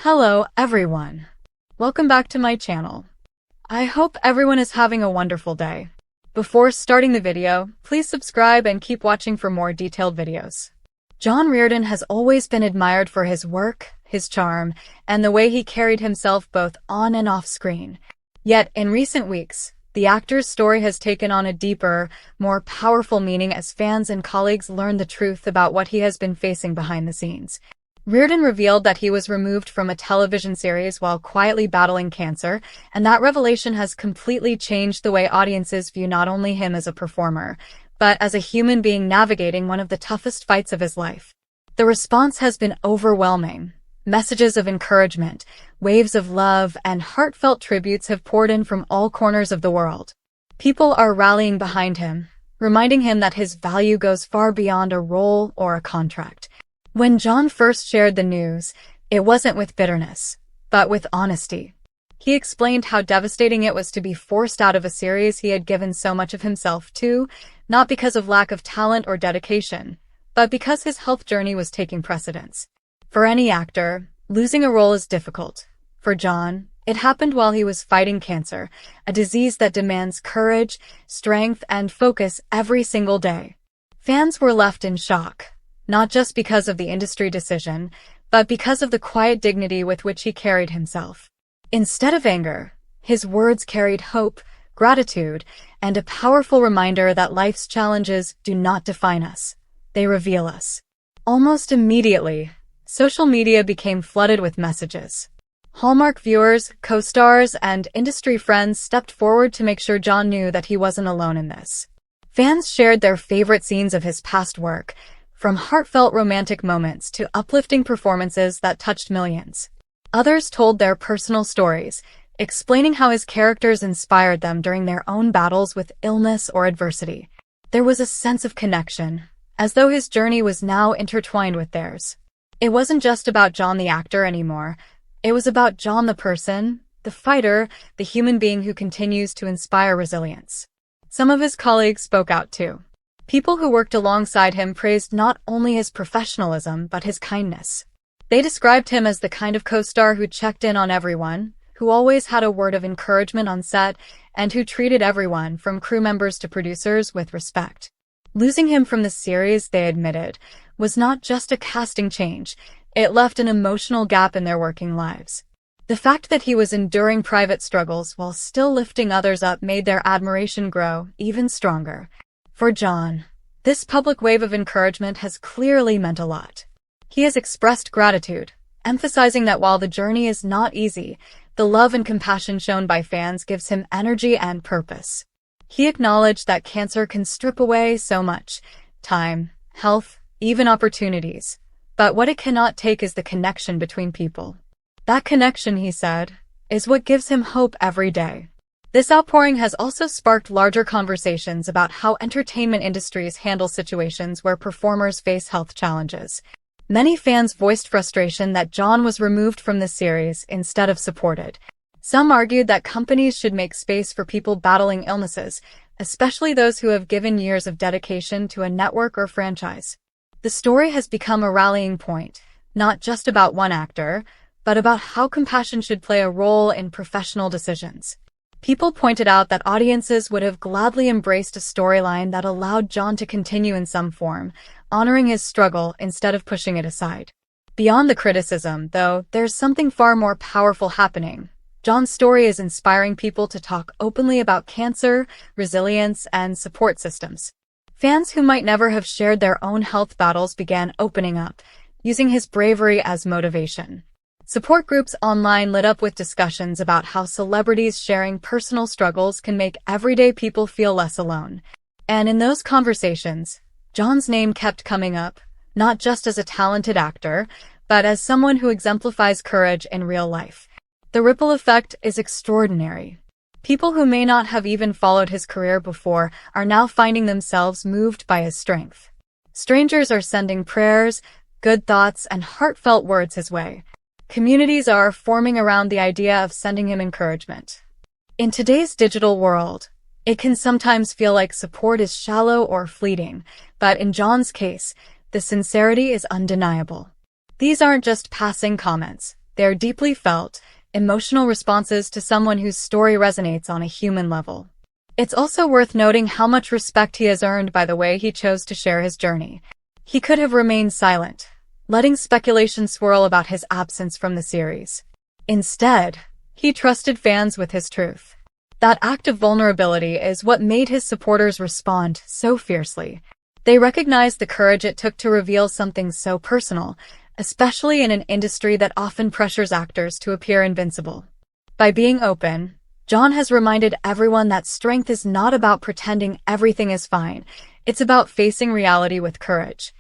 Hello, everyone. Welcome back to my channel. I hope everyone is having a wonderful day. Before starting the video, please subscribe and keep watching for more detailed videos. John Reardon has always been admired for his work, his charm, and the way he carried himself both on and off screen. Yet, in recent weeks, the actor's story has taken on a deeper, more powerful meaning as fans and colleagues learn the truth about what he has been facing behind the scenes. Reardon revealed that he was removed from a television series while quietly battling cancer, and that revelation has completely changed the way audiences view not only him as a performer, but as a human being navigating one of the toughest fights of his life. The response has been overwhelming. Messages of encouragement, waves of love, and heartfelt tributes have poured in from all corners of the world. People are rallying behind him, reminding him that his value goes far beyond a role or a contract. When John first shared the news, it wasn't with bitterness, but with honesty. He explained how devastating it was to be forced out of a series he had given so much of himself to, not because of lack of talent or dedication, but because his health journey was taking precedence. For any actor, losing a role is difficult. For John, it happened while he was fighting cancer, a disease that demands courage, strength, and focus every single day. Fans were left in shock, not just because of the industry decision, but because of the quiet dignity with which he carried himself. Instead of anger, his words carried hope, gratitude, and a powerful reminder that life's challenges do not define us. They reveal us. Almost immediately, social media became flooded with messages. Hallmark viewers, co-stars, and industry friends stepped forward to make sure John knew that he wasn't alone in this. Fans shared their favorite scenes of his past work, from heartfelt romantic moments to uplifting performances that touched millions. Others told their personal stories, explaining how his characters inspired them during their own battles with illness or adversity. There was a sense of connection, as though his journey was now intertwined with theirs. It wasn't just about John the actor anymore. It was about John the person, the fighter, the human being who continues to inspire resilience. Some of his colleagues spoke out too. People who worked alongside him praised not only his professionalism, but his kindness. They described him as the kind of co-star who checked in on everyone, who always had a word of encouragement on set, and who treated everyone, from crew members to producers, with respect. Losing him from the series, they admitted, was not just a casting change, it left an emotional gap in their working lives. The fact that he was enduring private struggles while still lifting others up made their admiration grow even stronger. For John, this public wave of encouragement has clearly meant a lot. He has expressed gratitude, emphasizing that while the journey is not easy, the love and compassion shown by fans gives him energy and purpose. He acknowledged that cancer can strip away so much time, health, even opportunities, but what it cannot take is the connection between people. That connection, he said, is what gives him hope every day. This outpouring has also sparked larger conversations about how entertainment industries handle situations where performers face health challenges. Many fans voiced frustration that John was removed from the series instead of supported. Some argued that companies should make space for people battling illnesses, especially those who have given years of dedication to a network or franchise. The story has become a rallying point, not just about one actor, but about how compassion should play a role in professional decisions. People pointed out that audiences would have gladly embraced a storyline that allowed John to continue in some form, honoring his struggle instead of pushing it aside. Beyond the criticism, though, there's something far more powerful happening. John's story is inspiring people to talk openly about cancer, resilience, and support systems. Fans who might never have shared their own health battles began opening up, using his bravery as motivation. Support groups online lit up with discussions about how celebrities sharing personal struggles can make everyday people feel less alone. And in those conversations, John's name kept coming up, not just as a talented actor, but as someone who exemplifies courage in real life. The ripple effect is extraordinary. People who may not have even followed his career before are now finding themselves moved by his strength. Strangers are sending prayers, good thoughts, and heartfelt words his way. Communities are forming around the idea of sending him encouragement. In today's digital world, it can sometimes feel like support is shallow or fleeting, but in John's case, the sincerity is undeniable. These aren't just passing comments. They are deeply felt, emotional responses to someone whose story resonates on a human level. It's also worth noting how much respect he has earned by the way he chose to share his journey. He could have remained silent, letting speculation swirl about his absence from the series. Instead, he trusted fans with his truth. That act of vulnerability is what made his supporters respond so fiercely. They recognized the courage it took to reveal something so personal, especially in an industry that often pressures actors to appear invincible. By being open, John has reminded everyone that strength is not about pretending everything is fine. It's about facing reality with courage.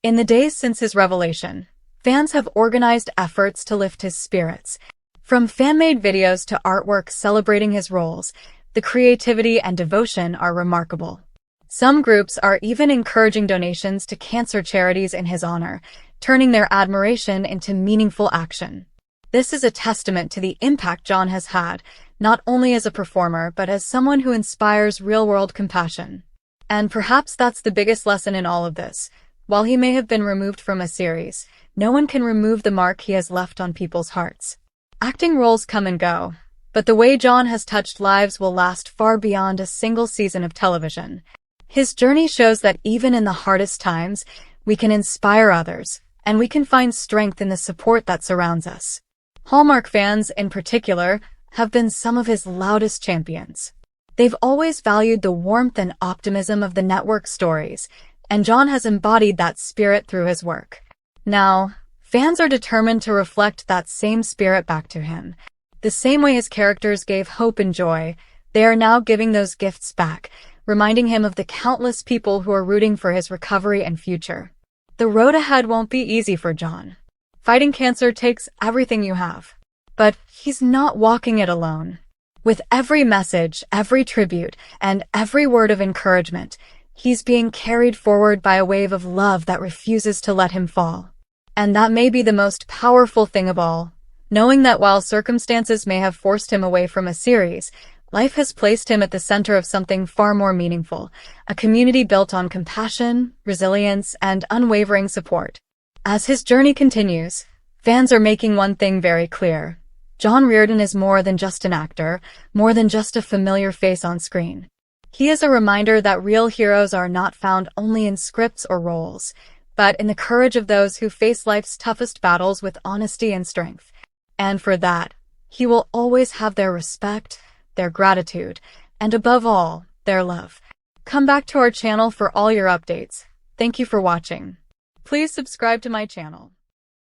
In the days since his revelation, fans have organized efforts to lift his spirits. From fan-made videos to artwork celebrating his roles, the creativity and devotion are remarkable. Some groups are even encouraging donations to cancer charities in his honor, turning their admiration into meaningful action. This is a testament to the impact John has had, not only as a performer but as someone who inspires real-world compassion. And perhaps that's the biggest lesson in all of this. While he may have been removed from a series, no one can remove the mark he has left on people's hearts. Acting roles come and go, but the way John has touched lives will last far beyond a single season of television. His journey shows that even in the hardest times, we can inspire others, and we can find strength in the support that surrounds us. Hallmark fans, in particular, have been some of his loudest champions. They've always valued the warmth and optimism of the network's stories, and John has embodied that spirit through his work. Now, fans are determined to reflect that same spirit back to him. The same way his characters gave hope and joy, they are now giving those gifts back, reminding him of the countless people who are rooting for his recovery and future. The road ahead won't be easy for John. Fighting cancer takes everything you have. But he's not walking it alone. With every message, every tribute, and every word of encouragement, he's being carried forward by a wave of love that refuses to let him fall. And that may be the most powerful thing of all, knowing that while circumstances may have forced him away from a series, life has placed him at the center of something far more meaningful, a community built on compassion, resilience, and unwavering support. As his journey continues, fans are making one thing very clear. John Reardon is more than just an actor, more than just a familiar face on screen. He is a reminder that real heroes are not found only in scripts or roles, but in the courage of those who face life's toughest battles with honesty and strength. And for that, he will always have their respect, their gratitude, and above all, their love. Come back to our channel for all your updates. Thank you for watching. Please subscribe to my channel.